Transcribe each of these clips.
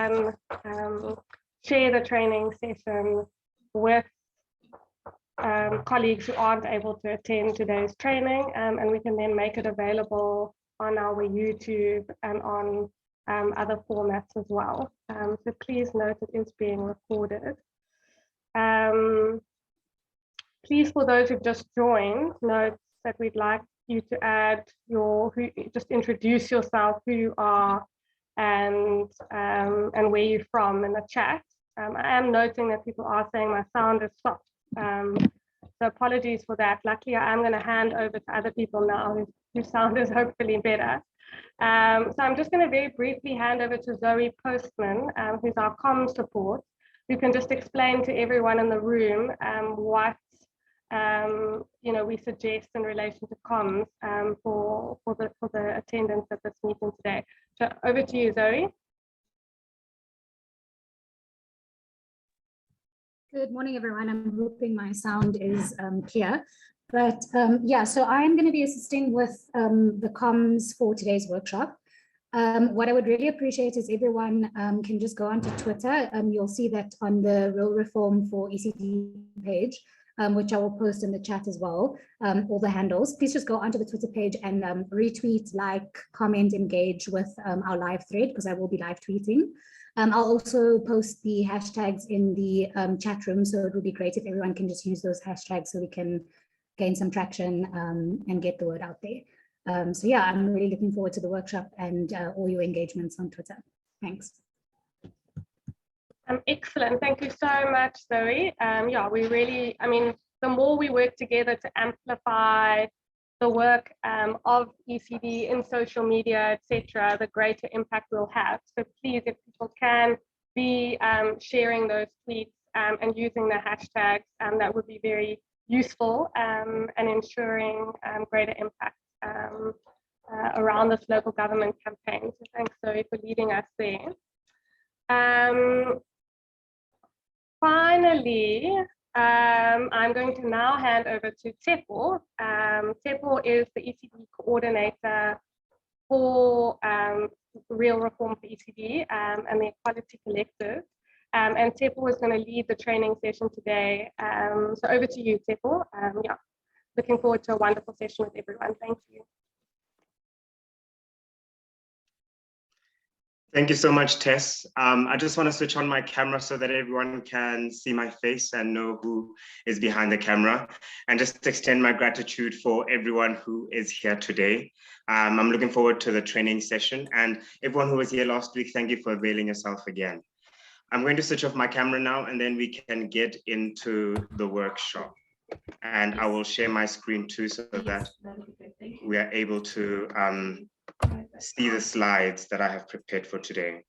can share the training session with colleagues who aren't able to attend today's training, and we can then make it available on our YouTube and on other formats as well. So please note it is being recorded. Please, for those who've just joined, note that we'd like you to add just introduce yourself, who you are, and where you're from in the chat. I am noting that people are saying my sound is soft. So apologies for that. Luckily, I am going to hand over to other people now whose sound is hopefully better. So I'm just going to very briefly hand over to Zoe Postman, who's our comms support, who can just explain to everyone in the room what we suggest in relation to comms for the attendance at this meeting today. So over to you, Zoe. Good morning, everyone. I'm hoping my sound is clear. But yeah, so I'm going to be assisting with the comms for today's workshop. What I would really appreciate is everyone can just go onto Twitter. You'll see that on the Real Reform for ECD page, which I will post in the chat as well, all the handles. Please just go onto the Twitter page and retweet, like, comment, engage with our live thread, because I will be live tweeting. I'll also post the hashtags in the chat room, so it would be great if everyone can just use those hashtags so we can gain some traction and get the word out there. So yeah, I'm really looking forward to the workshop and all your engagements on Twitter. Thanks. Excellent. Thank you so much, Zoe. Yeah, we really, the more we work together to amplify the work of ECD in social media, etc., the greater impact we'll have. So please, if people can be sharing those tweets and using the hashtags, that would be very useful and ensuring greater impact around this local government campaign. So thanks, Zoe, for leading us there. Finally, I'm going to now hand over to Tshepo. Tshepo is the ECD coordinator for Real Reform for ECD and the Equality Collective. And Tshepo is going to lead the training session today. So over to you, Tshepo. Yeah, looking forward to a wonderful session with everyone. Thank you. Thank you so much, Tess. I just want to switch on my camera so that everyone can see my face and know who is behind the camera, and just extend my gratitude for everyone who is here today. I'm looking forward to the training session, and everyone who was here last week, thank you for availing yourself again. I'm going to switch off my camera now, and then we can get into the workshop. And I will share my screen too, so that we are able to see the slides that I have prepared for today.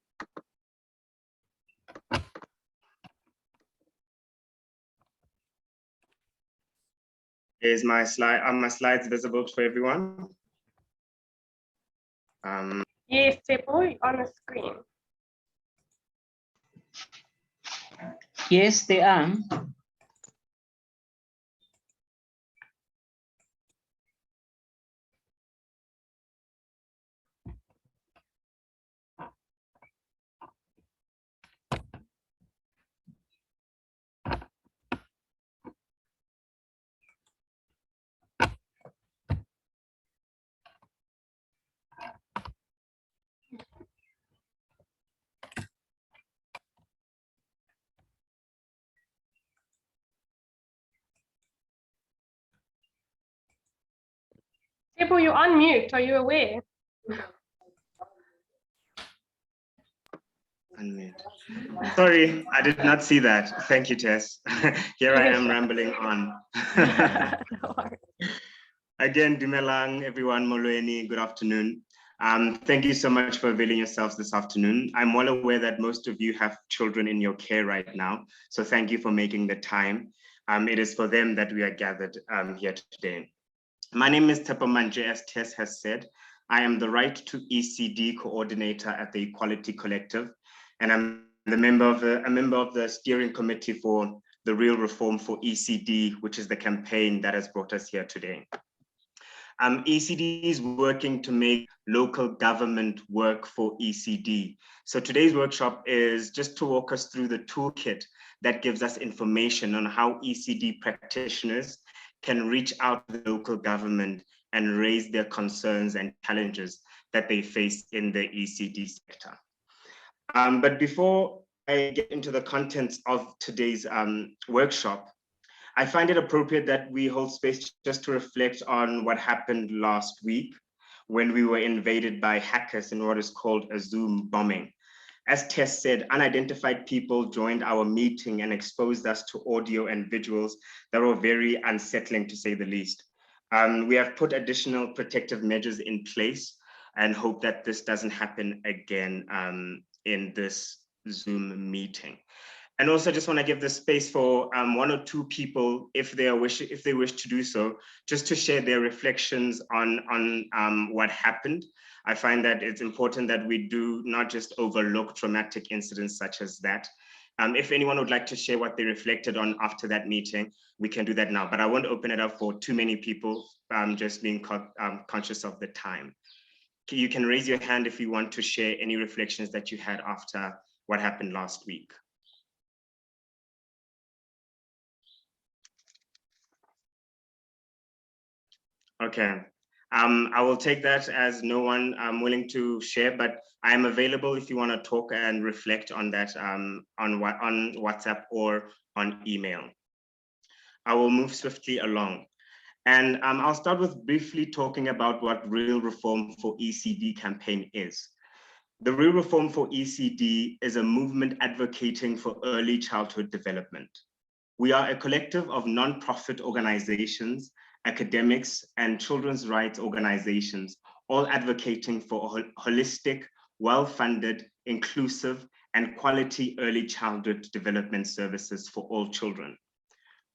Is my slide, are my slides visible for everyone? Yes, Tshepo, on the screen. Yes, they are. Tshepo, you're on mute. Are you aware? Unmute. Sorry, I did not see that. Thank you, Tess. Here I am rambling on. Again, Dumelang, everyone, Molweni, good afternoon. Thank you so much for availing yourselves this afternoon. I'm well aware that most of you have children in your care right now, so thank you for making the time. It is for them that we are gathered here today. My name is Tshepo Mantje, as Tess has said. I am the Right to ECD coordinator at the Equality Collective, and I'm a member of the steering committee for the Real Reform for ECD, which is the campaign that has brought us here today. ECD is working to make local government work for ECD. So today's workshop is just to walk us through the toolkit that gives us information on how ECD practitioners can reach out to the local government and raise their concerns and challenges that they face in the ECD sector. But before I get into the contents of today's workshop, I find it appropriate that we hold space just to reflect on what happened last week when we were invaded by hackers in what is called a Zoom bombing. As Tess said, unidentified people joined our meeting and exposed us to audio and visuals that were very unsettling, to say the least. We have put additional protective measures in place and hope that this doesn't happen again in this Zoom meeting. And also just want to give the space for one or two people, if they wish to do so, just to share their reflections on what happened. I find that it's important that we do not just overlook traumatic incidents such as that. If anyone would like to share what they reflected on after that meeting, we can do that now, but I won't open it up for too many people, just being conscious of the time. You can raise your hand if you want to share any reflections that you had after what happened last week. Okay, I will take that as no one willing to share, but I am available if you want to talk and reflect on that on WhatsApp or on email. I will move swiftly along. And I'll start with briefly talking about what Real Reform for ECD campaign is. The Real Reform for ECD is a movement advocating for early childhood development. We are a collective of non-profit organizations, academics, and children's rights organizations, all advocating for holistic, well-funded, inclusive, and quality early childhood development services for all children.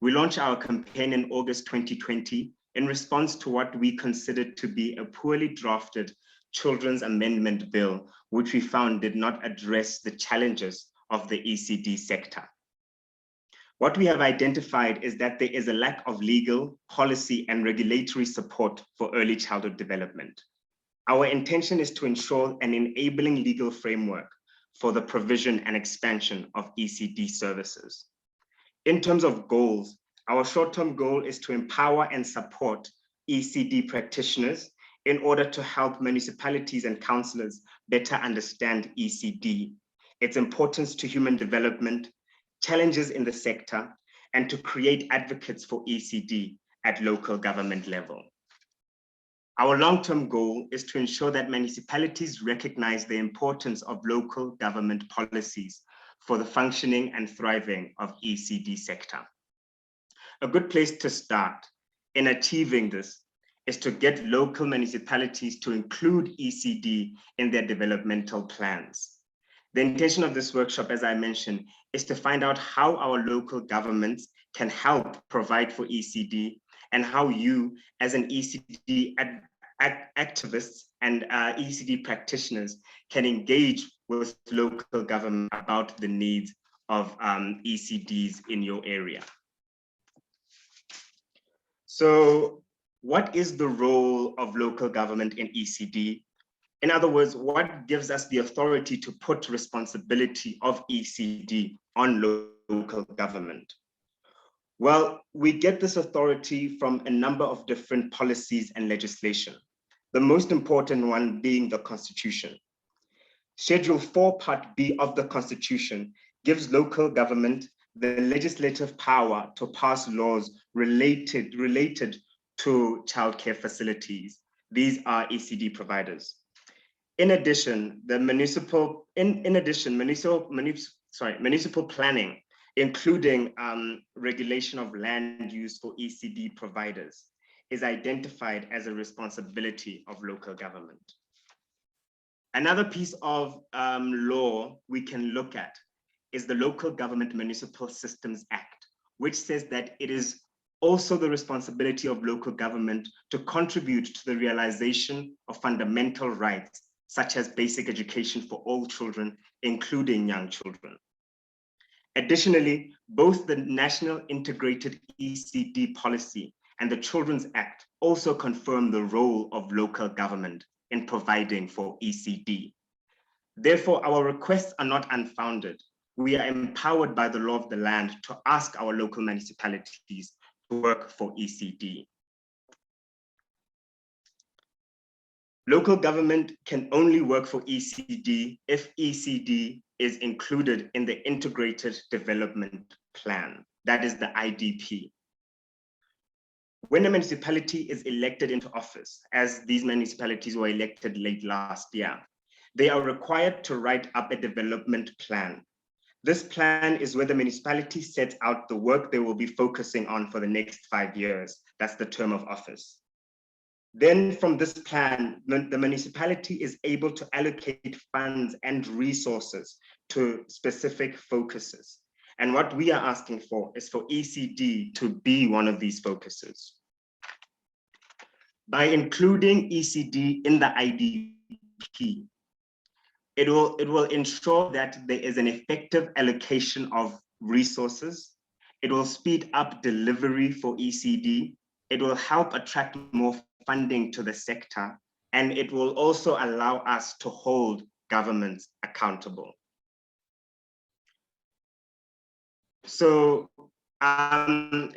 We launched our campaign in August 2020 in response to what we considered to be a poorly drafted Children's Amendment Bill, which we found did not address the challenges of the ECD sector. What we have identified is that there is a lack of legal, policy, and regulatory support for early childhood development. Our intention is to ensure an enabling legal framework for the provision and expansion of ECD services. In terms of goals, our short-term goal is to empower and support ECD practitioners in order to help municipalities and councillors better understand ECD, its importance to human development, challenges in the sector, and to create advocates for ECD at local government level. Our long-term goal is to ensure that municipalities recognize the importance of local government policies for the functioning and thriving of ECD sector. A good place to start in achieving this is to get local municipalities to include ECD in their developmental plans. The intention of this workshop, as I mentioned, is to find out how our local governments can help provide for ECD and how you, as an ECD activist and ECD practitioners, can engage with local government about the needs of ECDs in your area. So what is the role of local government in ECD? In other words, what gives us the authority to put responsibility of ECD on local government? Well, we get this authority from a number of different policies and legislation, the most important one being the Constitution. Schedule 4 Part B of the Constitution gives local government the legislative power to pass laws related to childcare facilities. These are ECD providers. In addition, municipal planning, including regulation of land use for ECD providers, is identified as a responsibility of local government. Another piece of law we can look at is the Local Government Municipal Systems Act, which says that it is also the responsibility of local government to contribute to the realization of fundamental rights, such as basic education for all children, including young children. Additionally, both the National Integrated ECD Policy and the Children's Act also confirm the role of local government in providing for ECD. Therefore, our requests are not unfounded. We are empowered by the law of the land to ask our local municipalities to work for ECD. Local government can only work for ECD if ECD is included in the Integrated Development Plan, that is the IDP. When a municipality is elected into office, as these municipalities were elected late last year, they are required to write up a development plan. This plan is where the municipality sets out the work they will be focusing on for the next 5 years. That's the term of office. Then from this plan, the municipality is able to allocate funds and resources to specific focuses. And what we are asking for is for ECD to be one of these focuses. By including ECD in the IDP, it will ensure that there is an effective allocation of resources. It will speed up delivery for ECD. It will help attract more funding to the sector, and it will also allow us to hold governments accountable. So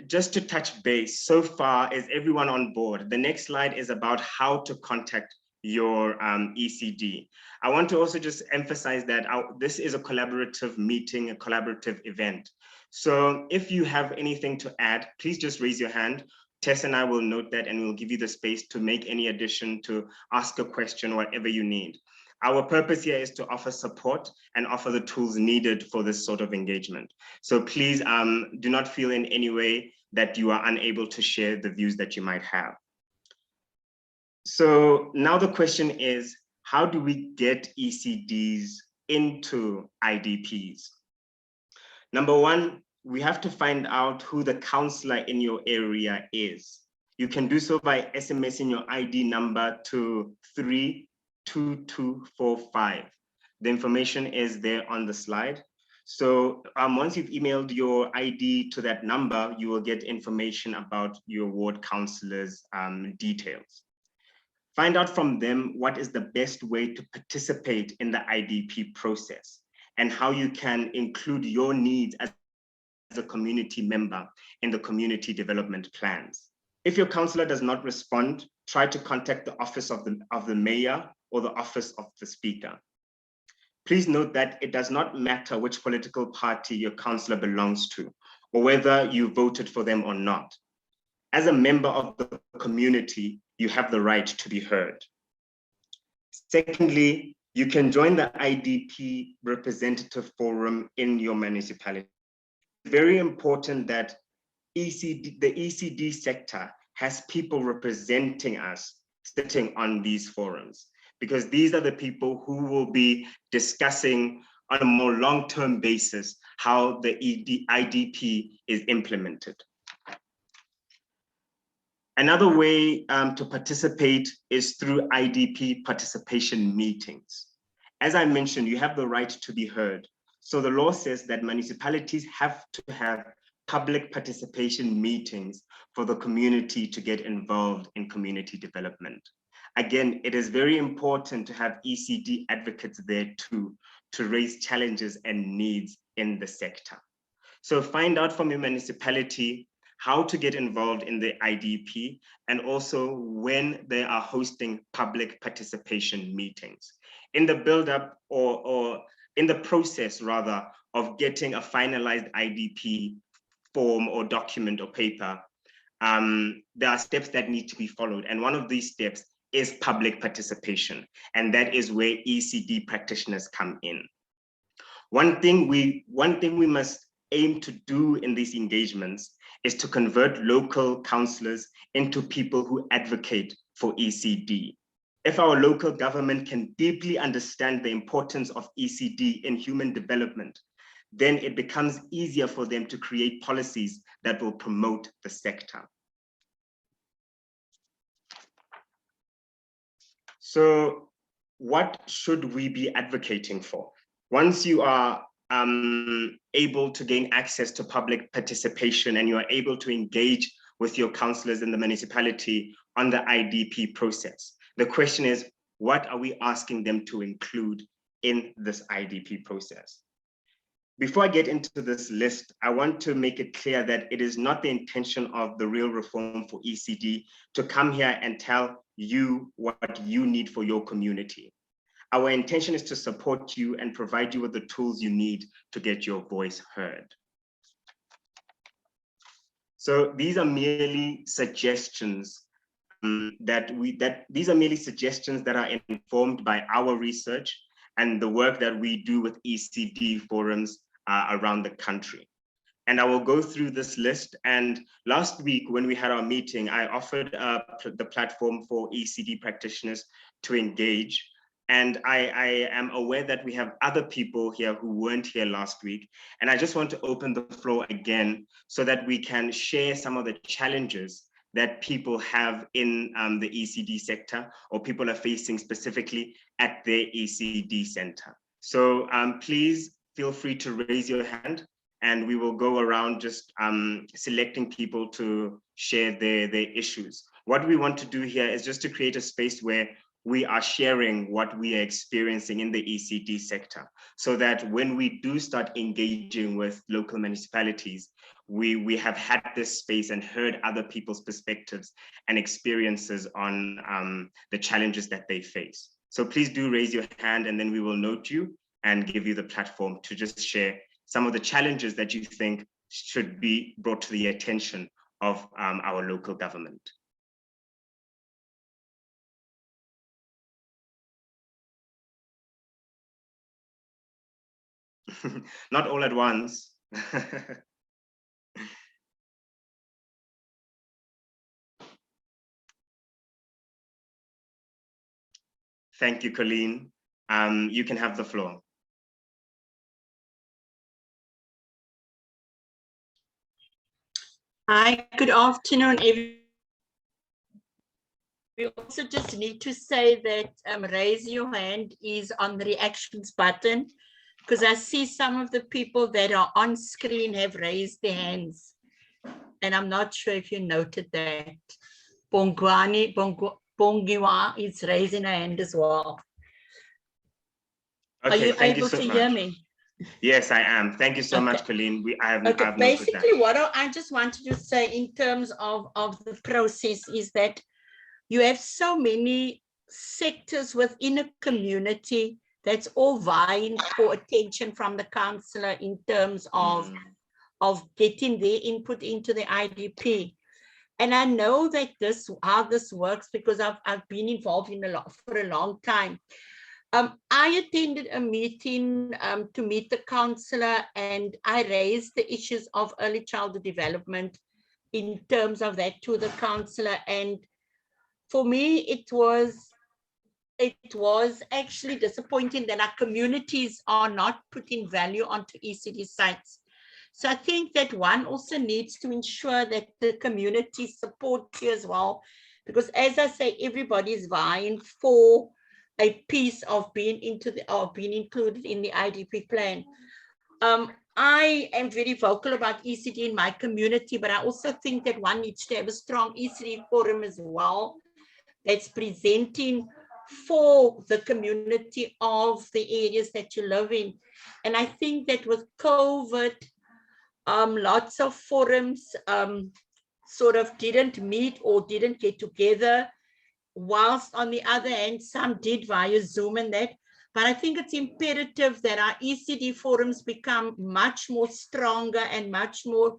just to touch base, so far, is everyone on board? The next slide is about how to contact your ECD. I want to also just emphasize that this is a collaborative meeting, a collaborative event. So if you have anything to add, please just raise your hand. Tess and I will note that, and we'll give you the space to make any addition, to ask a question, whatever you need. Our purpose here is to offer support and offer the tools needed for this sort of engagement. So please do not feel in any way that you are unable to share the views that you might have. So now the question is, how do we get ECDs into IDPs? Number one, we have to find out who the counselor in your area is. You can do so by SMSing your ID number to 32245. The information is there on the slide. So once you've emailed your ID to that number, you will get information about your ward counselor's details. Find out from them what is the best way to participate in the IDP process and how you can include your needs as a community member in the community development plans. If your counselor does not respond, try to contact the office of the mayor or the office of the speaker. Please note that it does not matter which political party your counselor belongs to or whether you voted for them or not. As a member of the community, you have the right to be heard. Secondly, you can join the IDP representative forum in your municipality. It's very important that the ECD sector has people representing us sitting on these forums, because these are the people who will be discussing on a more long-term basis how the IDP is implemented. Another way to participate is through IDP participation meetings. As I mentioned, you have the right to be heard. So the law says that municipalities have to have public participation meetings for the community to get involved in community development. Again, it is very important to have ECD advocates there too, to raise challenges and needs in the sector. So find out from your municipality how to get involved in the IDP, and also when they are hosting public participation meetings. In the build-up or in the process rather of getting a finalized IDP form or document or paper, there are steps that need to be followed. And one of these steps is public participation. And that is where ECD practitioners come in. One thing we must aim to do in these engagements is to convert local councillors into people who advocate for ECD. If our local government can deeply understand the importance of ECD in human development, then it becomes easier for them to create policies that will promote the sector. So what should we be advocating for? Once you are able to gain access to public participation and you are able to engage with your councillors in the municipality on the IDP process. The question is, what are we asking them to include in this IDP process? Before I get into this list, I want to make it clear that it is not the intention of the Real Reform for ECD to come here and tell you what you need for your community. Our intention is to support you and provide you with the tools you need to get your voice heard. So these are merely suggestions these are merely suggestions that are informed by our research and the work that we do with ECD forums around the country. And I will go through this list. And last week when we had our meeting, I offered the platform for ECD practitioners to engage. And I am aware that we have other people here who weren't here last week. And I just want to open the floor again so that we can share some of the challenges that people have in the ECD sector, or people are facing specifically at their ECD center. So please feel free to raise your hand, and we will go around just selecting people to share their issues. What we want to do here is just to create a space where we are sharing what we are experiencing in the ECD sector, so that when we do start engaging with local municipalities, we have had this space and heard other people's perspectives and experiences on the challenges that they face. So please do raise your hand, and then we will note you and give you the platform to just share some of the challenges that you think should be brought to the attention of our local government. Not all at once. Thank you, Colleen. You can have the floor. Hi, good afternoon, everyone. We also just need to say that raise your hand is on the reactions button, because I see some of the people that are on screen have raised their hands. And I'm not sure if you noted that. Bongiwa is raising her hand as well. Okay, are you thank able you so to much. hear me? Yes, I am. Thank you so much, Colleen. Basically, what I just wanted to say in terms of the process is that you have so many sectors within a community that's all vying for attention from the councillor in terms of getting their input into the IDP. And I know that how this works because I've been involved in for a long time. I attended a meeting to meet the councillor, and I raised the issues of early childhood development in terms of that to the councillor. And for me, it was actually disappointing that our communities are not putting value onto ECD sites. So I think that one also needs to ensure that the community support you as well, because as I say, everybody is vying for a piece of being included in the IDP plan. I am very vocal about ECD in my community, but I also think that one needs to have a strong ECD forum as well that's presenting for the community of the areas that you live in. And I think that with COVID, lots of forums sort of didn't meet or didn't get together, whilst on the other hand, some did via Zoom and that. But I think it's imperative that our ECD forums become much more stronger and much more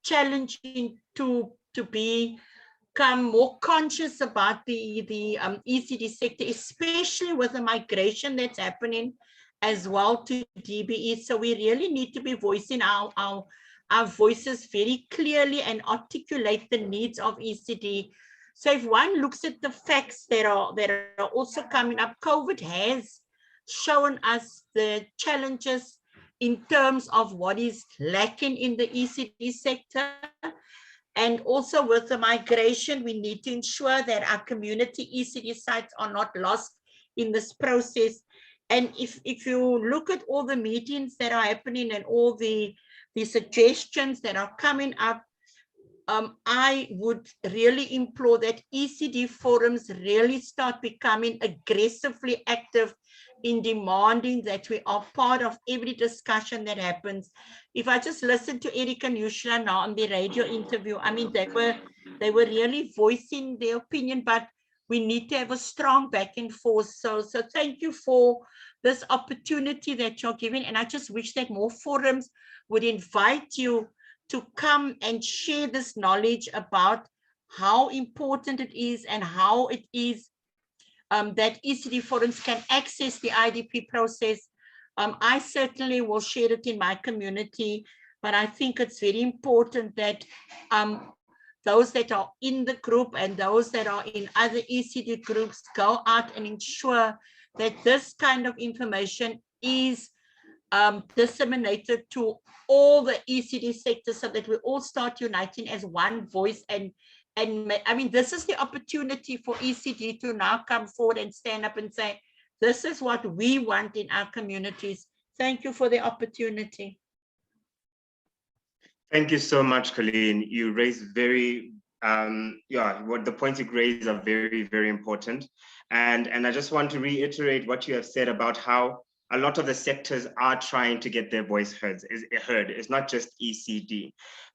challenging to become more conscious about the ECD sector, especially with the migration that's happening as well to DBE. So we really need to be voicing our voices very clearly and articulate the needs of ECD. So if one looks at the facts that are also coming up, COVID has shown us the challenges in terms of what is lacking in the ECD sector. And also with the migration, we need to ensure that our community ECD sites are not lost in this process. And if you look at all the meetings that are happening and all the suggestions that are coming up, I would really implore that ECD forums really start becoming aggressively active in demanding that we are part of every discussion that happens. If I just listen to Eric and Ushla now on the radio interview, I mean, they were really voicing their opinion, but we need to have a strong back and forth. So thank you for this opportunity that you're giving. And I just wish that more forums would invite you to come and share this knowledge about how important it is and how it is that ECD forums can access the IDP process. I certainly will share it in my community, but I think it's very important that those that are in the group and those that are in other ECD groups go out and ensure that this kind of information is disseminated to all the ECD sectors so that we all start uniting as one voice. And I mean, this is the opportunity for ECD to now come forward and stand up and say, this is what we want in our communities. Thank you for the opportunity. Thank you so much, Colleen. You raised very, what the points you raised are very, very important. And I just want to reiterate what you have said about how a lot of the sectors are trying to get their voice heard. It's not just ECD,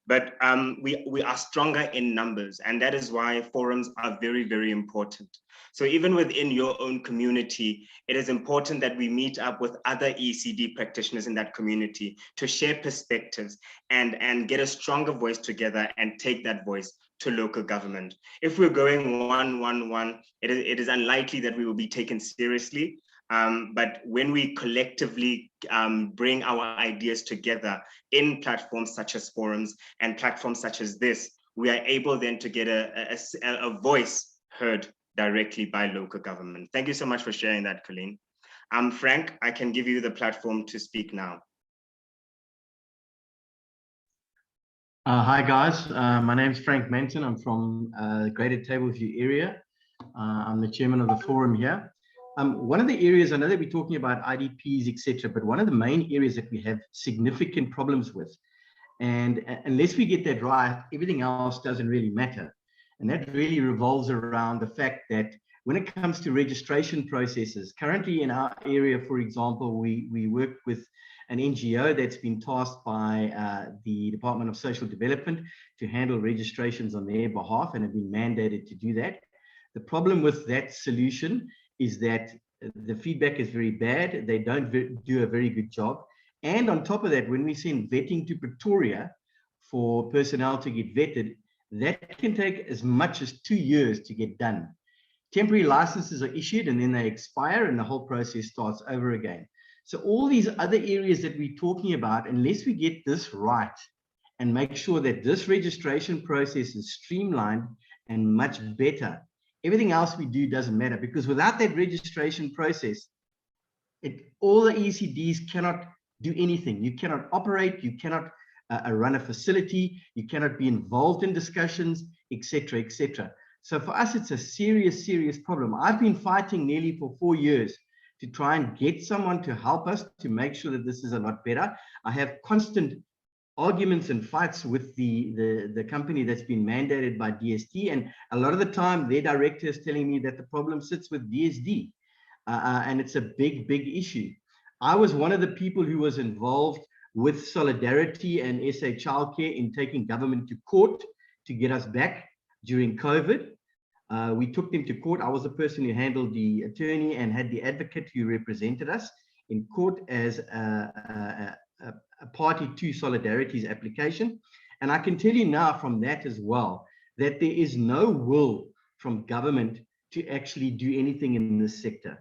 but we are stronger in numbers, and that is why forums are very, very important. So even within your own community, it is important that we meet up with other ECD practitioners in that community to share perspectives and get a stronger voice together and take that voice to local government. If we're going one, it is unlikely that we will be taken seriously. But when we collectively bring our ideas together in platforms such as forums and platforms such as this, we are able then to get a voice heard directly by local government. Thank you so much for sharing that, Colleen. Frank, I can give you the platform to speak now. Hi guys, my name's Frank Mantje. I'm from the Greater Tableview area. I'm the chairman of the forum here. One of the areas, I know that we're talking about IDPs, etc., but one of the main areas that we have significant problems with, and unless we get that right, everything else doesn't really matter. And that really revolves around the fact that when it comes to registration processes, currently in our area, for example, we work with an NGO that's been tasked by the Department of Social Development to handle registrations on their behalf and have been mandated to do that. The problem with that solution is that the feedback is very bad. They don't do a very good job. And on top of that, when we send vetting to Pretoria for personnel to get vetted, that can take as much as 2 years to get done. Temporary licenses are issued and then they expire and the whole process starts over again. So all these other areas that we're talking about, unless we get this right and make sure that this registration process is streamlined and much better, everything else we do doesn't matter, because without that registration process, all the ECDs cannot do anything. You cannot operate, you cannot run a facility, you cannot be involved in discussions, etc., etc. So for us, it's a serious, serious problem. I've been fighting nearly for 4 years to try and get someone to help us to make sure that this is a lot better. I have constant arguments and fights with the company that's been mandated by DSD, and a lot of the time their director is telling me that the problem sits with DSD, and it's a big issue. I was one of the people who was involved with Solidarity and SA Childcare in taking government to court to get us back during COVID. We took them to court. I was the person who handled the attorney and had the advocate who represented us in court as a party to Solidarity's application. And I can tell you now from that as well, that there is no will from government to actually do anything in this sector.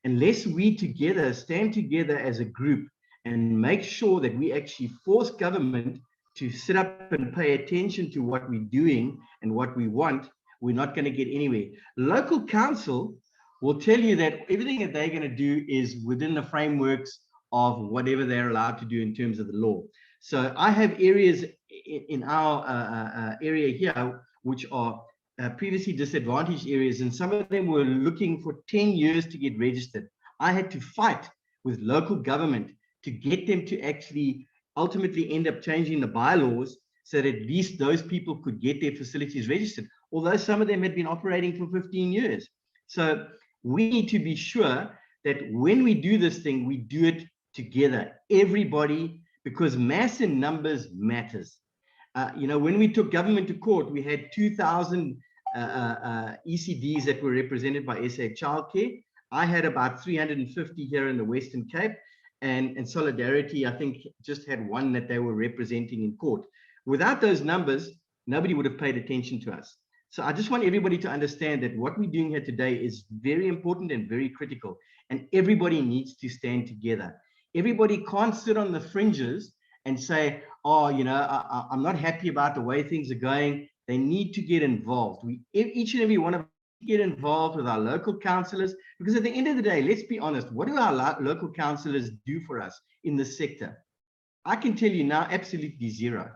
Unless we together stand together as a group and make sure that we actually force government to sit up and pay attention to what we're doing and what we want, we're not going to get anywhere. Local council will tell you that everything that they're going to do is within the frameworks of whatever they're allowed to do in terms of the law. So I have areas in our area here which are previously disadvantaged areas, and some of them were looking for 10 years to get registered. I had to fight with local government to get them to actually ultimately end up changing the bylaws so that at least those people could get their facilities registered, although some of them had been operating for 15 years. So we need to be sure that when we do this thing, we do it together, everybody, because mass in numbers matters. You know, when we took government to court, we had 2,000 ECDs that were represented by SA Childcare. I had about 350 here in the Western Cape, and Solidarity, I think, just had one that they were representing in court. Without those numbers, nobody would have paid attention to us. So I just want everybody to understand that what we're doing here today is very important and very critical, and everybody needs to stand together. Everybody can't sit on the fringes and say, oh, you know, I'm not happy about the way things are going. They need to get involved. Each and every one of us get involved with our local councillors, because at the end of the day, let's be honest, what do our local councillors do for us in the sector? I can tell you now, absolutely zero.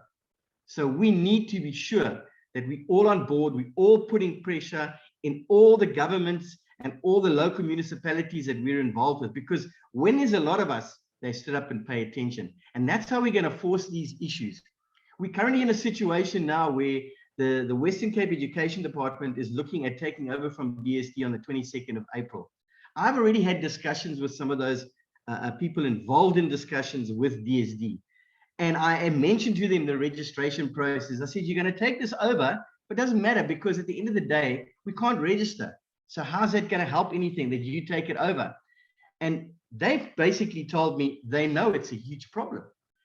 So we need to be sure that we're all on board, we're all putting pressure in all the governments and all the local municipalities that we're involved with, because when there's a lot of us, they stood up and pay attention. And that's how we're going to force these issues. We're currently in a situation now where the Western Cape Education Department is looking at taking over from DSD on the 22nd of April. I've already had discussions with some of those people involved in discussions with DSD. And I mentioned to them the registration process. I said, you're going to take this over, but it doesn't matter, because at the end of the day, we can't register. So how's that going to help anything that you take it over? And they've basically told me they know it's a huge problem.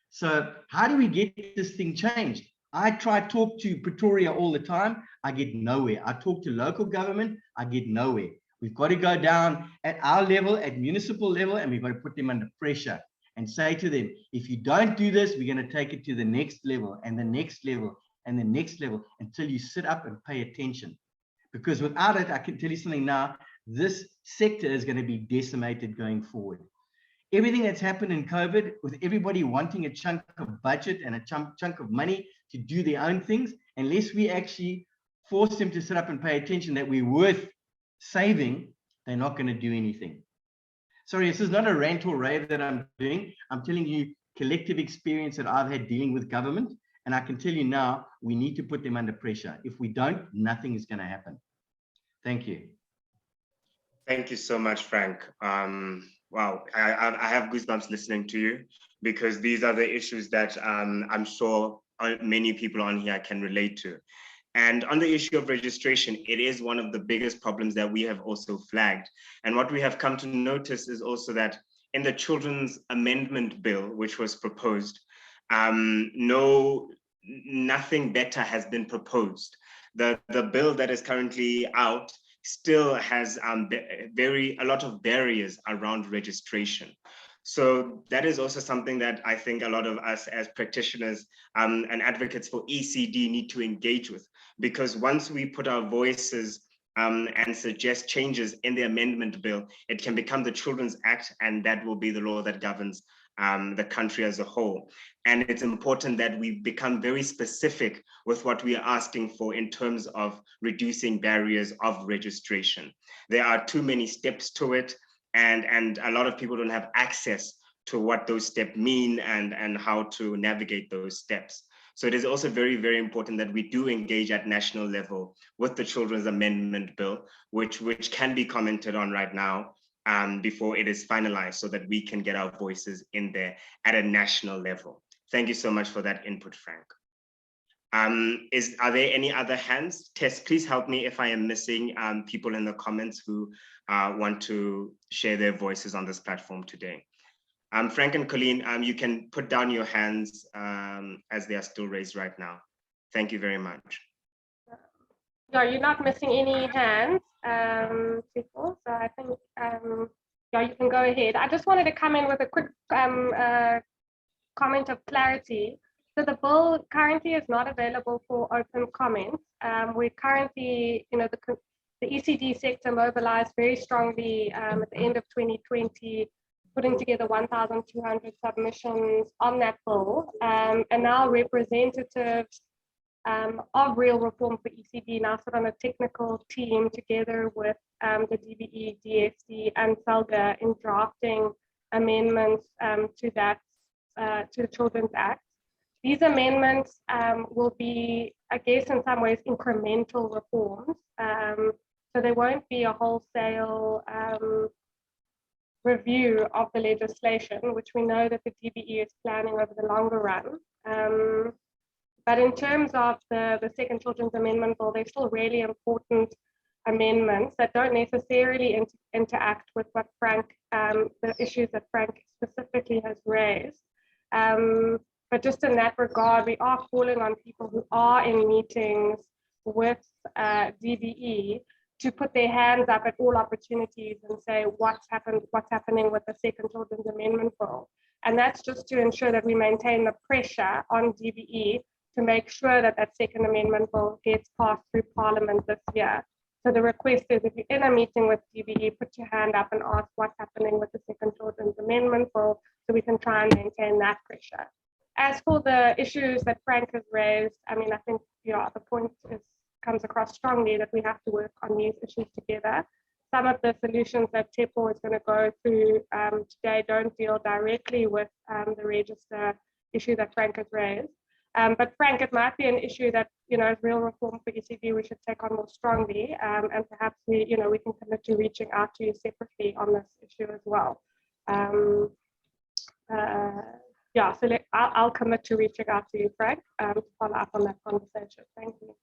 So how do we get this thing changed? I try to talk to Pretoria all the time. I get nowhere. I talk to local government. I get nowhere. We've got to go down at our level, at municipal level, and we've got to put them under pressure and say to them, if you don't do this, we're going to take it to the next level and the next level and the next level until you sit up and pay attention. Because without it, I can tell you something now, this sector is going to be decimated going forward. Everything that's happened in COVID, with everybody wanting a chunk of budget and a chunk of money to do their own things, unless we actually force them to sit up and pay attention that we're worth saving, they're not going to do anything. Sorry, this is not a rant or rave that I'm doing. I'm telling you collective experience that I've had dealing with government. And I can tell you now, we need to put them under pressure. If we don't, nothing is going to happen. Thank you. Thank you so much, Frank. Wow, I have goosebumps listening to you, because these are the issues that I'm sure many people on here can relate to. And on the issue of registration, it is one of the biggest problems that we have also flagged. And what we have come to notice is also that in the Children's Amendment Bill, which was proposed, nothing better has been proposed. The bill that is currently out still has a lot of barriers around registration. So that is also something that I think a lot of us as practitioners and advocates for ECD need to engage with, because once we put our voices and suggest changes in the amendment bill, it can become the Children's Act, and that will be the law that governs the country as a whole. And it's important that we become very specific with what we are asking for in terms of reducing barriers of registration. There are too many steps to it, and a lot of people don't have access to what those steps mean and how to navigate those steps. So it is also very, very important that we do engage at national level with the Children's Amendment Bill, which can be commented on right now before it is finalized, so that we can get our voices in there at a national level. Thank you so much for that input, Frank. Are there any other hands? Tess, please help me if I am missing people in the comments who want to share their voices on this platform today. Frank and Colleen, you can put down your hands as they are still raised right now. Thank you very much. Yeah, you're not missing any hands, people. So I think, yeah, you can go ahead. I just wanted to come in with a quick comment of clarity. So the bill currently is not available for open comments. We currently, you know, the ECD sector mobilized very strongly at the end of 2020, putting together 1,200 submissions on that bill. And now representatives of Real Reform for ECD now sit on a technical team together with the DBE, DFC, and SELGA in drafting amendments to that, to the Children's Act. These amendments will be, I guess, in some ways, incremental reforms. So there won't be a wholesale review of the legislation, which we know that the DBE is planning over the longer run. But in terms of the Second Children's Amendment Bill, they're still really important amendments that don't necessarily interact with what Frank, the issues that Frank specifically has raised. But just in that regard, we are calling on people who are in meetings with DBE to put their hands up at all opportunities and say what's happening with the Second Children's Amendment Bill. And that's just to ensure that we maintain the pressure on DBE to make sure that that Second Amendment Bill gets passed through Parliament this year. So the request is, if you're in a meeting with DBE, put your hand up and ask what's happening with the Second Children's Amendment Bill, so we can try and maintain that pressure. As for the issues that Frank has raised, I mean, I think the point comes across strongly that we have to work on these issues together. Some of the solutions that Tshepo is going to go through today don't deal directly with the register issue that Frank has raised. But Frank, it might be an issue that, as real reform for ECD, we should take on more strongly, and perhaps we can commit to reaching out to you separately on this issue as well. So I'll commit to reaching out to you, Frank, to follow up on that conversation. Thank you.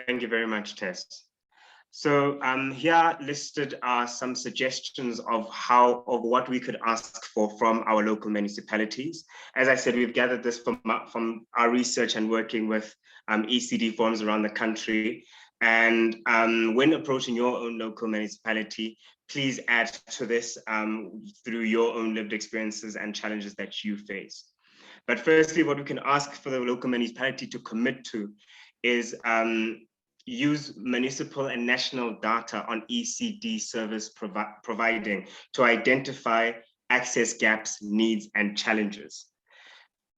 Thank you very much, Tess. So here listed are some suggestions of what we could ask for from our local municipalities. As I said, we've gathered this from our research and working with ECD forums around the country. And when approaching your own local municipality, please add to this through your own lived experiences and challenges that you face. But firstly, what we can ask for the local municipality to commit to is use municipal and national data on ECD service providing to identify access gaps, needs, and challenges.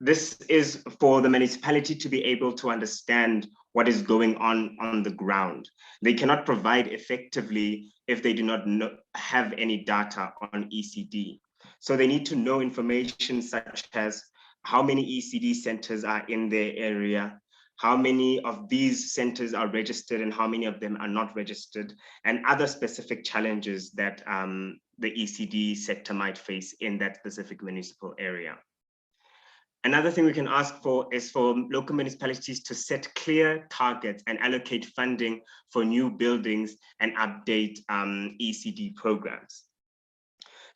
This is for the municipality to be able to understand what is going on the ground. They cannot provide effectively if they do not have any data on ECD. So they need to know information such as how many ECD centers are in their area, how many of these centers are registered and how many of them are not registered, and other specific challenges that the ECD sector might face in that specific municipal area. Another thing we can ask for is for local municipalities to set clear targets and allocate funding for new buildings and update ECD programs.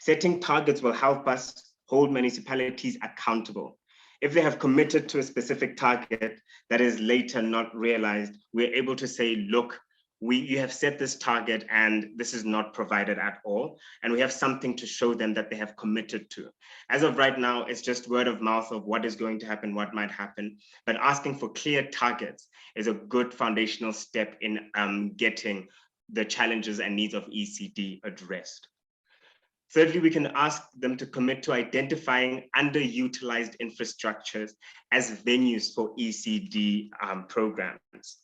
Setting targets will help us hold municipalities accountable. If they have committed to a specific target that is later not realized, we're able to say, look, you have set this target and this is not provided at all. And we have something to show them that they have committed to. As of right now, it's just word of mouth of what is going to happen, what might happen. But asking for clear targets is a good foundational step in getting the challenges and needs of ECD addressed. Thirdly, we can ask them to commit to identifying underutilized infrastructures as venues for ECD programs.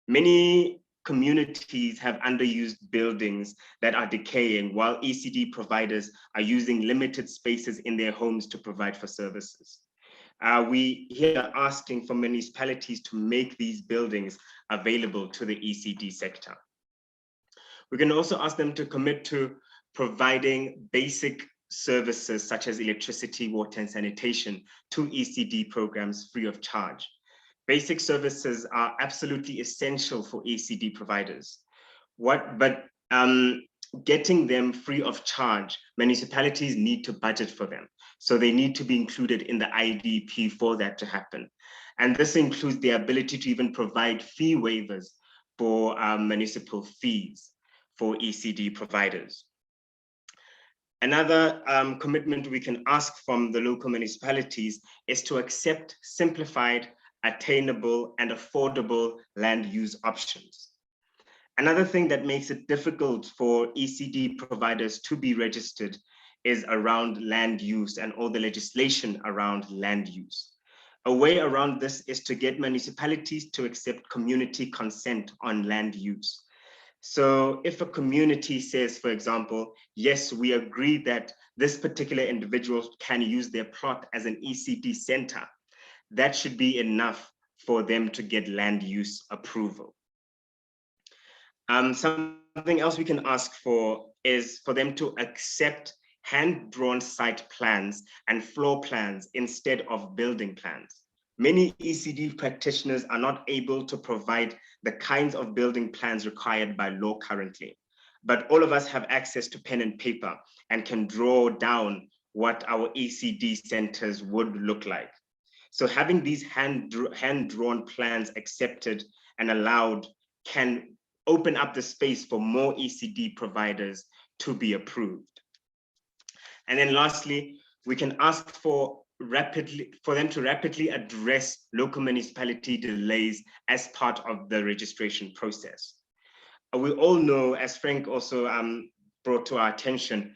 Many communities have underused buildings that are decaying, while ECD providers are using limited spaces in their homes to provide for services. We here are asking for municipalities to make these buildings available to the ECD sector. We can also ask them to commit to providing basic services such as electricity, water, and sanitation to ECD programs free of charge. Basic services are absolutely essential for ECD providers. Getting them free of charge, municipalities need to budget for them. So they need to be included in the IDP for that to happen. And this includes the ability to even provide fee waivers for municipal fees for ECD providers. Another commitment we can ask from the local municipalities is to accept simplified, attainable, and affordable land use options. Another thing that makes it difficult for ECD providers to be registered is around land use and all the legislation around land use. A way around this is to get municipalities to accept community consent on land use. So if a community says, for example, yes, we agree that this particular individual can use their plot as an ECD center, that should be enough for them to get land use approval. Something else we can ask for is for them to accept hand-drawn site plans and floor plans instead of building plans. Many ECD practitioners are not able to provide the kinds of building plans required by law currently, but all of us have access to pen and paper and can draw down what our ECD centers would look like. So having these hand-drawn plans accepted and allowed can open up the space for more ECD providers to be approved. And then lastly, we can ask for them to rapidly address local municipality delays as part of the registration process. We all know, as Frank also brought to our attention,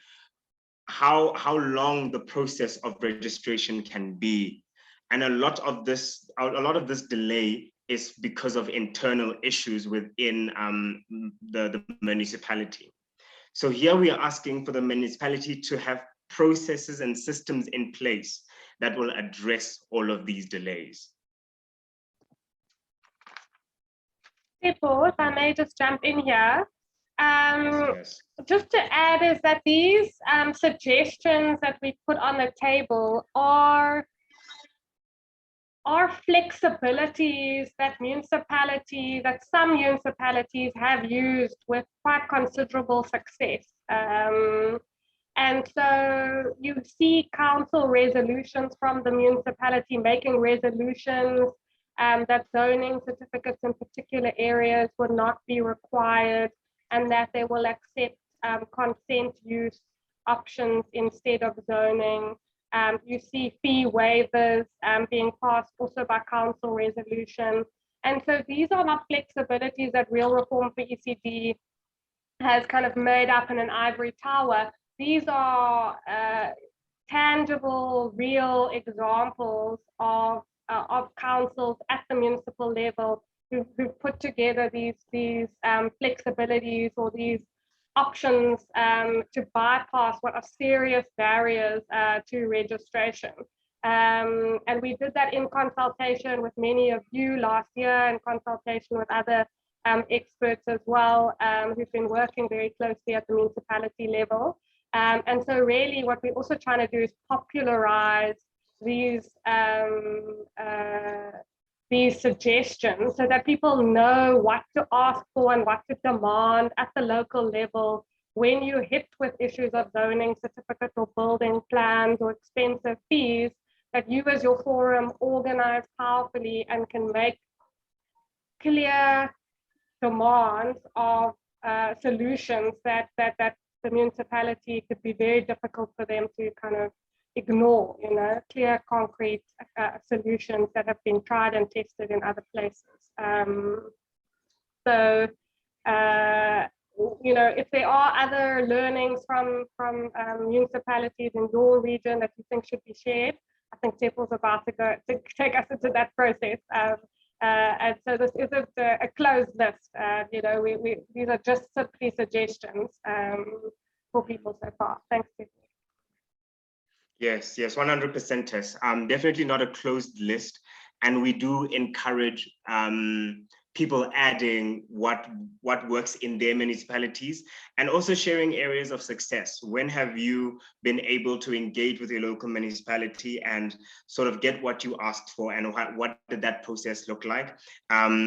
how long the process of registration can be. And a lot of this delay is because of internal issues within the municipality. So here we are asking for the municipality to have processes and systems in place that will address all of these delays. Tshepo, if I may just jump in here. Yes. Just to add is that these suggestions that we put on the table are flexibilities that some municipalities have used with quite considerable success. And so you see council resolutions from the municipality making resolutions that zoning certificates in particular areas would not be required, and that they will accept consent use options instead of zoning. You see fee waivers being passed also by council resolution. And so these are not flexibilities that Real Reform for ECD has kind of made up in an ivory tower. These are tangible, real examples of councils at the municipal level who put together these flexibilities or these options to bypass what are serious barriers to registration. And we did that in consultation with many of you last year, in consultation with other experts as well, who've been working very closely at the municipality level. And so really what we're also trying to do is popularize these suggestions so that people know what to ask for and what to demand at the local level when you're hit with issues of zoning certificates or building plans or expensive fees, that you as your forum organize powerfully and can make clear demands of solutions that the municipality could be very difficult for them to kind of ignore, clear, concrete solutions that have been tried and tested in other places. If there are other learnings from municipalities in your region that you think should be shared, I think Tshepo's about to take us into that process. And so this isn't a closed list. These are just simply suggestions for people so far. Thanks, Tshepo. Yes, 100%, Tess. Definitely not a closed list. And we do encourage people adding what works in their municipalities and also sharing areas of success. When have you been able to engage with your local municipality and sort of get what you asked for, and what did that process look like,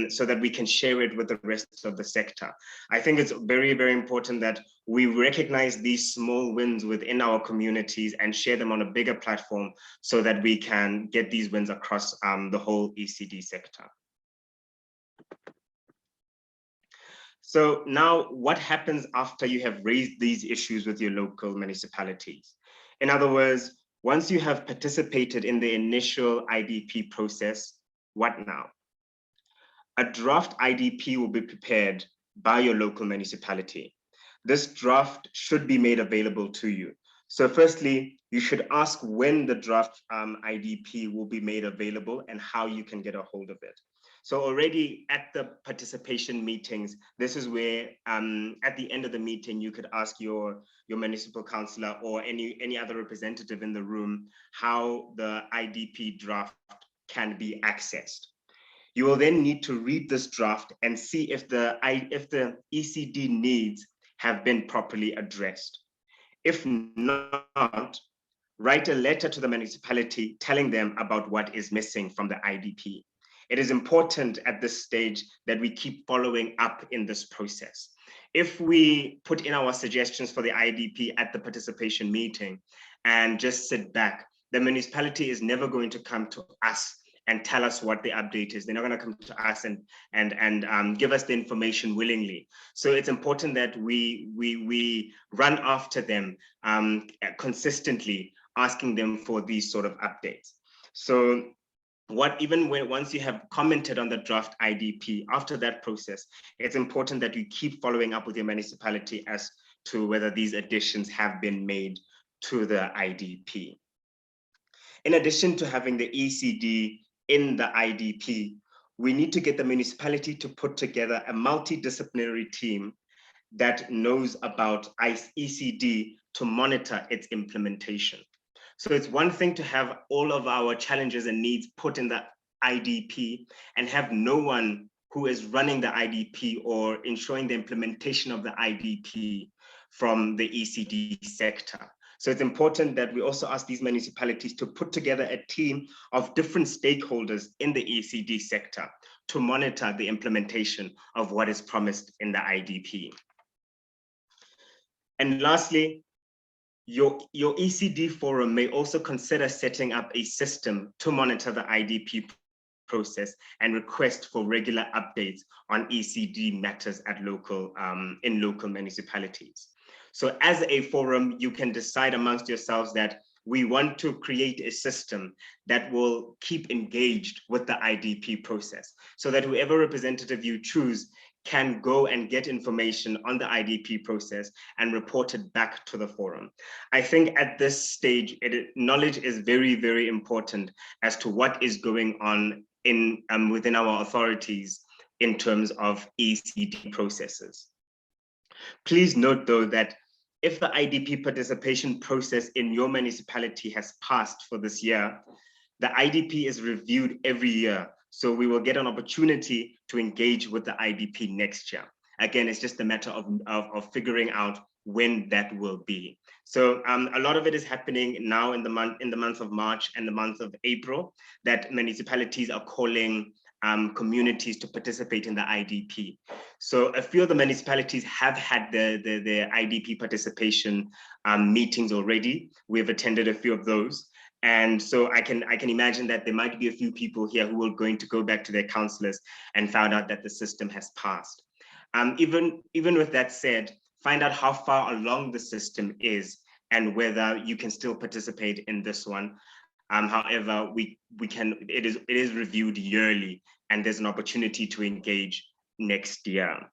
so that we can share it with the rest of the sector. I think it's very, very important that we recognize these small wins within our communities and share them on a bigger platform so that we can get these wins across the whole ECD sector. So now, what happens after you have raised these issues with your local municipalities? In other words, once you have participated in the initial IDP process, what now? A draft IDP will be prepared by your local municipality. This draft should be made available to you. So firstly, you should ask when the draft IDP will be made available and how you can get a hold of it. So already at the participation meetings, this is where at the end of the meeting, you could ask your municipal councillor or any other representative in the room how the IDP draft can be accessed. You will then need to read this draft and see if the ECD needs have been properly addressed. If not, write a letter to the municipality telling them about what is missing from the IDP. It is important at this stage that we keep following up in this process. If we put in our suggestions for the IDP at the participation meeting and just sit back, the municipality is never going to come to us and tell us what the update is. They're not going to come to us and give us the information willingly. So it's important that we run after them consistently, asking them for these sort of updates. So once you have commented on the draft IDP, after that process, it's important that you keep following up with your municipality as to whether these additions have been made to the IDP. In addition to having the ECD in the IDP, we need to get the municipality to put together a multidisciplinary team that knows about ECD to monitor its implementation. So it's one thing to have all of our challenges and needs put in the IDP and have no one who is running the IDP or ensuring the implementation of the IDP from the ECD sector. So it's important that we also ask these municipalities to put together a team of different stakeholders in the ECD sector to monitor the implementation of what is promised in the IDP. And lastly, your ECD forum may also consider setting up a system to monitor the IDP process and request for regular updates on ECD matters at in local municipalities. So as a forum, you can decide amongst yourselves that we want to create a system that will keep engaged with the IDP process so that whoever representative you choose can go and get information on the IDP process and report it back to the forum. I think at this stage, knowledge is very, very important as to what is going on within our authorities in terms of ECD processes. Please note though that if the IDP participation process in your municipality has passed for this year, the IDP is reviewed every year. So we will get an opportunity to engage with the IDP next year. Again, it's just a matter of figuring out when that will be. So a lot of it is happening now in the month of March and the month of April, that municipalities are calling communities to participate in the IDP. So a few of the municipalities have had the IDP participation meetings already. We've attended a few of those. And so I can imagine that there might be a few people here who are going to go back to their councillors and found out that the system has passed. Even with that said, find out how far along the system is and whether you can still participate in this one. However, it is reviewed yearly and there's an opportunity to engage next year.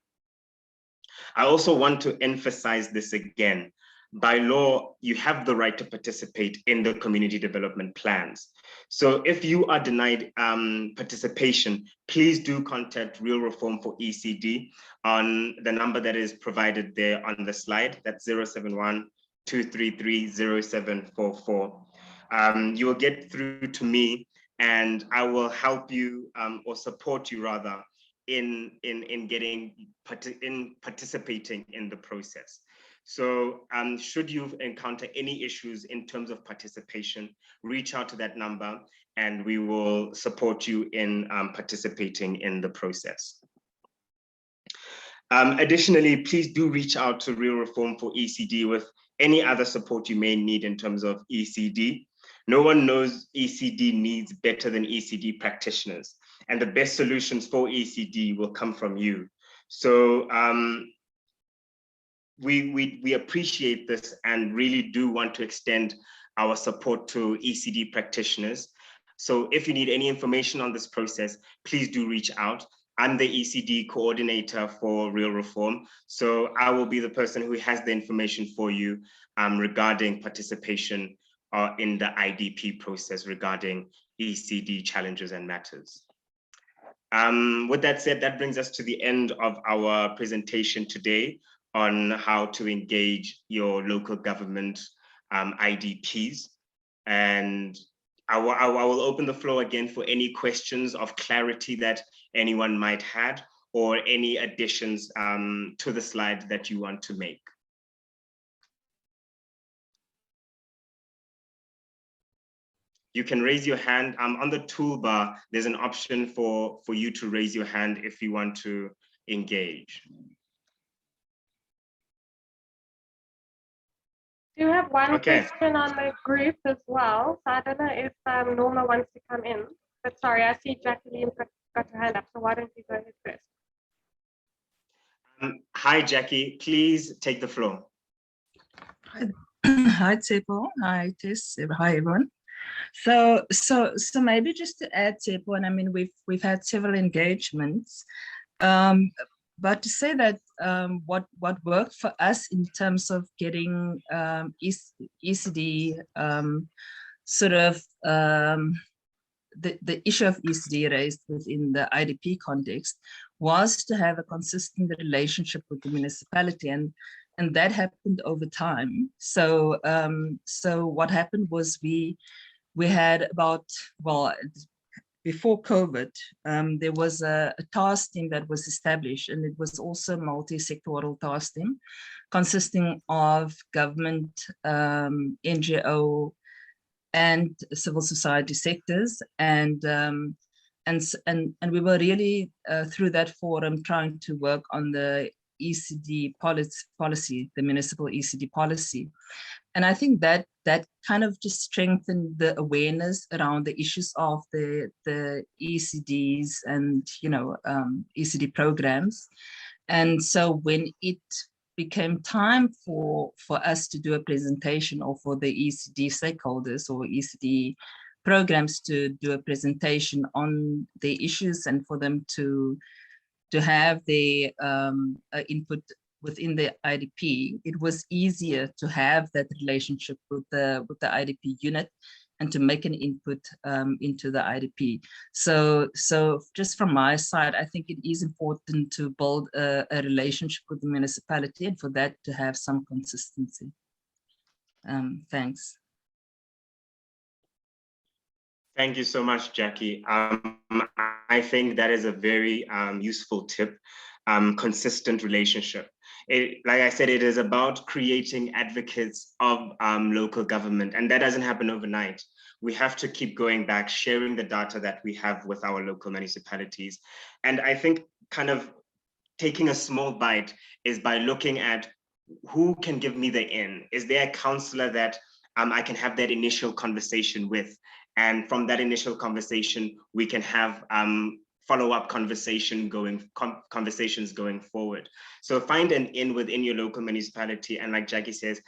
I also want to emphasize this again. By law, you have the right to participate in the community development plans. So if you are denied participation, please do contact Real Reform for ECD on the number that is provided there on the slide. That's 071-233-0744. You will get through to me and I will help you or support you rather in participating in the process. So should you encounter any issues in terms of participation, reach out to that number and we will support you in participating in the process. Additionally, please do reach out to Real Reform for ECD with any other support you may need in terms of ECD. No one knows ECD needs better than ECD practitioners, and the best solutions for ECD will come from you. So we appreciate this and really do want to extend our support to ECD practitioners. So if you need any information on this process, please do reach out. I'm the ECD coordinator for Real Reform. So I will be the person who has the information for you regarding participation in the IDP process regarding ECD challenges and matters. With that said, that brings us to the end of our presentation today on how to engage your local government IDPs. And I will open the floor again for any questions of clarity that anyone might have, or any additions to the slide that you want to make. You can raise your hand. On the toolbar, there's an option for you to raise your hand if you want to engage. Do you have one question on the group as well? So I don't know if Norma wants to come in, but sorry, I see Jacqueline got her hand up, so why don't you go ahead first? Hi, Jackie, please take the floor. Hi, Tshepo. Hi, Tess. Hi, everyone. So maybe just to add, Tshepo, and I mean, we've had several engagements, but to say that what worked for us in terms of getting ECD sort of the issue of ECD raised within the IDP context was to have a consistent relationship with the municipality, and that happened over time. So so what happened was we had about, well, before COVID, there was a task team that was established, and it was also a multi-sectoral task team consisting of government, NGO, and civil society sectors, and we were really through that forum trying to work on the ECD policy, the municipal ECD policy. And I think that kind of just strengthened the awareness around the issues of the ECDs and, you know, ECD programs. And so when it became time for us to do a presentation, or for the ECD stakeholders or ECD programs to do a presentation on the issues, and for them to have their input within the IDP, it was easier to have that relationship with the IDP unit and to make an input into the IDP. So just from my side, I think it is important to build a relationship with the municipality, and for that to have some consistency. Thanks. Thank you so much, Jackie. I think that is a very useful tip, consistent relationship. Like I said, it is about creating advocates of local government, and that doesn't happen overnight. We have to keep going back, sharing the data that we have with our local municipalities. And I think kind of taking a small bite is by looking at who can give me the in. Is there a councillor that I can have that initial conversation with? And from that initial conversation, we can have follow-up conversations going forward. So find an in within your local municipality, and like Jackie says,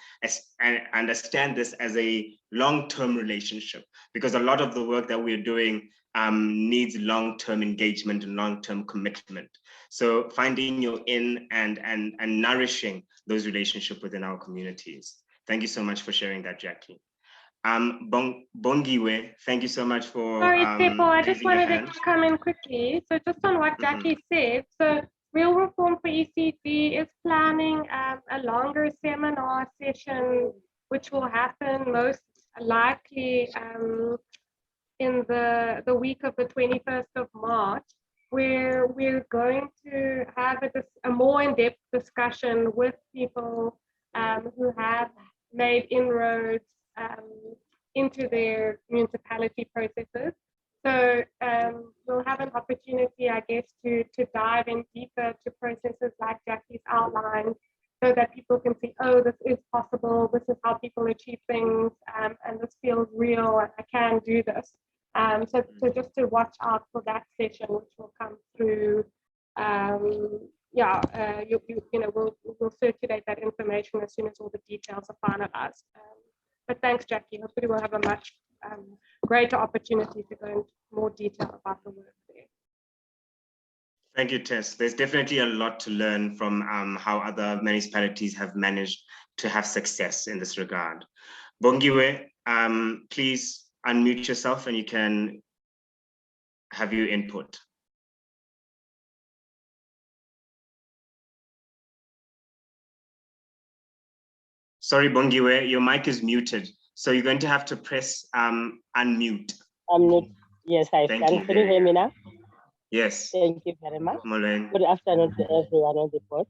understand this as a long-term relationship, because a lot of the work that we're doing needs long-term engagement and long-term commitment. So finding your in and nourishing those relationships within our communities. Thank you so much for sharing that, Jackie. Bongiwe, thank you so much for Sorry, Tshepo, I just wanted to come in quickly. So just on what Jackie said, so Real Reform for ECD is planning a longer seminar session, which will happen most likely in the week of the 21st of March, where we're going to have a more in-depth discussion with people who have made inroads into their municipality processes. So we'll have an opportunity, I guess, to dive in deeper to processes like Jackie's outlined, so that people can see, oh, this is possible, this is how people achieve things, and this feels real, and I can do this. So just to watch out for that session, which will come through. We'll circulate that information as soon as all the details are finalized. But thanks, Jackie. Hopefully we'll have a much greater opportunity to go into more detail about the work there. Thank you, Tess. There's definitely a lot to learn from how other municipalities have managed to have success in this regard. Bongiwe, please unmute yourself and you can have your input. Sorry, Bongiwe, your mic is muted. So you're going to have to press unmute. Unmute. Yes, I've Thank done. you Can you hear me now? Yes. Thank you very much. Molen. Good afternoon to everyone on the board.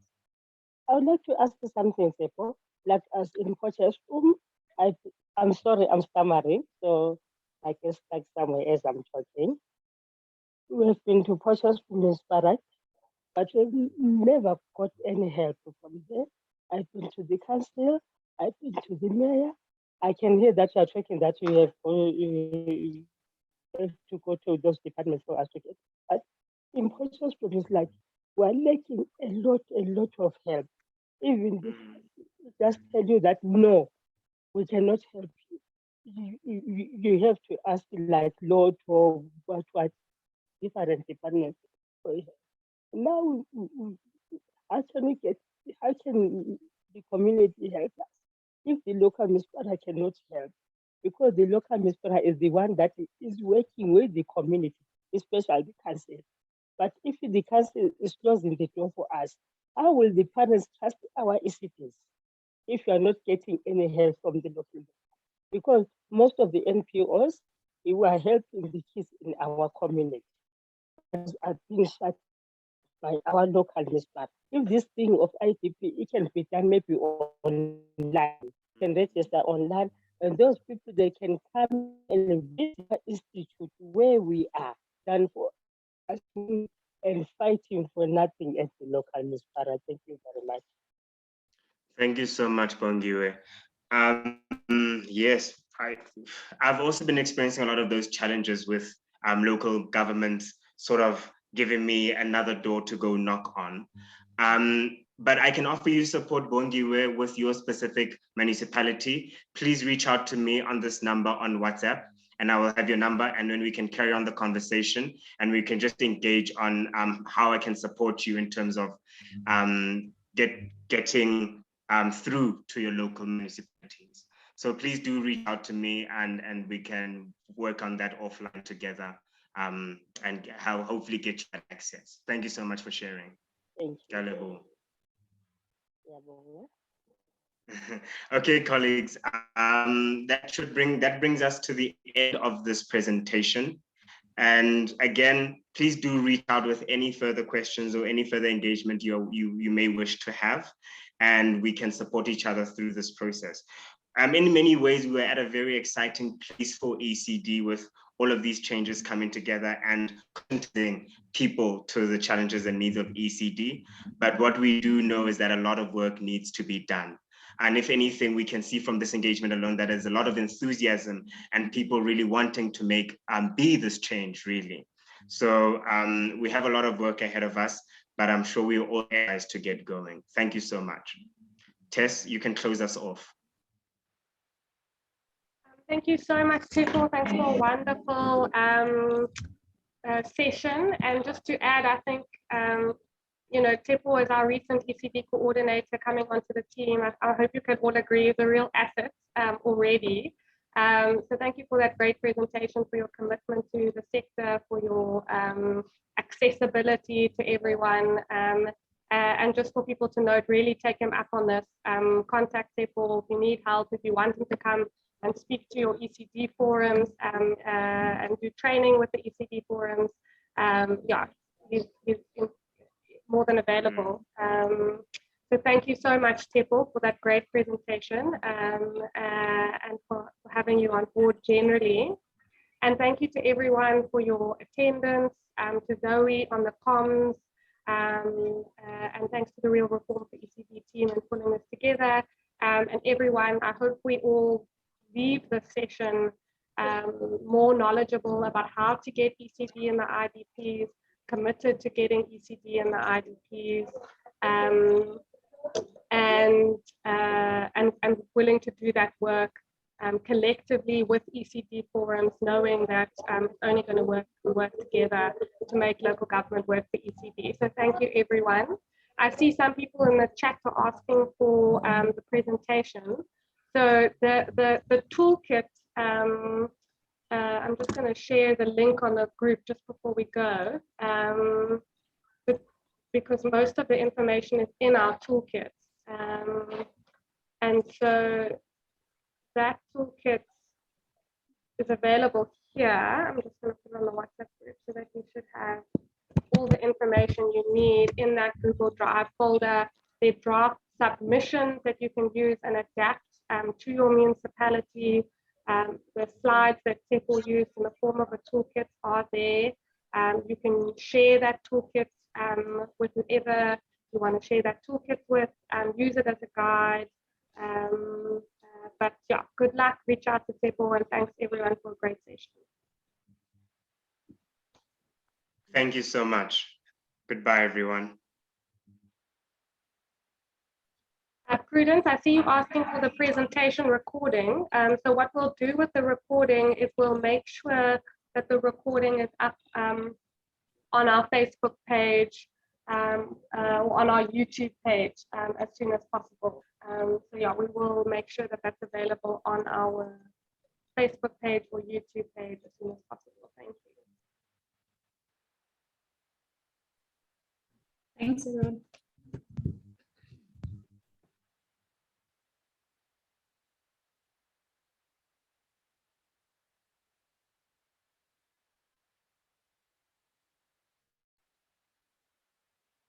I would like to ask you something, Tshepo. Like as in Potchefstroom, I'm sorry, I'm stammering, so I can start somewhere as I'm talking. We have been to Potchefstroom in Sparak, but we've never got any help from there. I've been to the council, I've been to the mayor. I can hear that you are talking that you have to go to those departments for us to get. But in Potchefstroom, it's like we're lacking a lot of help. Even they just tell you that no, we cannot help you. You have to ask like lot or what different departments. Now, how can the community help us if the local municipality cannot help? Because the local municipality is the one that is working with the community, especially the council. But if the council is closing the door for us, how will the parents trust our ECDs if you are not getting any help from the local? Because most of the NPOs, we are helping the kids in our community are being shut by our local municipality. If this thing of IDP, it can be done maybe online, can register online, and those people, they can come and visit the institute where we are, than for us and fighting for nothing at the local municipality. Thank you very much. Thank you so much, Bongiwe. Yes, I've also been experiencing a lot of those challenges with local governments sort of giving me another door to go knock on. But I can offer you support, Bongiwe, with your specific municipality. Please reach out to me on this number on WhatsApp, and I will have your number, and then we can carry on the conversation, and we can just engage on how I can support you in terms of getting through to your local municipalities. So please do reach out to me, and we can work on that offline together, and hopefully get you access. Thank you so much for sharing. Thank you. Okay, colleagues, that brings us to the end of this presentation. And again, please do reach out with any further questions or any further engagement you may wish to have, and we can support each other through this process. In many ways, we were at a very exciting place for ECD with all of these changes coming together and connecting people to the challenges and needs of ECD. But what we do know is that a lot of work needs to be done. And if anything, we can see from this engagement alone that there's a lot of enthusiasm and people really wanting to be this change, really. So we have a lot of work ahead of us, but I'm sure we're all energized to get going. Thank you so much. Tess, you can close us off. Thank you so much, Tshepo. Thanks for a wonderful session. And just to add, I think, you know, Tshepo is our recent ECD coordinator coming onto the team. I hope you can all agree is a real asset already. So thank you for that great presentation, for your commitment to the sector, for your accessibility to everyone. And just for people to note, really take him up on this. Contact Tshepo if you need help, if you want him to come and speak to your ECD forums and do training with the ECD forums. Yeah, he's more than available. So thank you so much, Tshepo, for that great presentation and for having you on board generally. And thank you to everyone for your attendance, to Zoe on the comms, and thanks to the Real Reform for ECD team and pulling this together. And everyone, I hope we all leave the session more knowledgeable about how to get ECD in the IDPs, committed to getting ECD in the IDPs, and willing to do that work collectively with ECD forums, knowing that it's only going to work together to make local government work for ECD. So thank you, everyone. I see some people in the chat are asking for the presentation. So the toolkit, I'm just going to share the link on the group just before we go, because most of the information is in our toolkit. And so that toolkit is available here. I'm just going to put it on the WhatsApp group so that you should have all the information you need in that Google Drive folder. They draft submissions that you can use and adapt to your municipality. The slides that Tshepo used in the form of a toolkit are there. You can share that toolkit with whoever you want to share that toolkit with, use it as a guide. But yeah, good luck, reach out to Tshepo, and thanks everyone for a great session. Thank you so much. Goodbye, everyone. Prudence, I see you asking for the presentation recording. So what we'll do with the recording is we'll make sure that the recording is up on our Facebook page or on our YouTube page as soon as possible. So yeah, we will make sure that that's available on our Facebook page or YouTube page as soon as possible. Thank you. Thanks, everyone.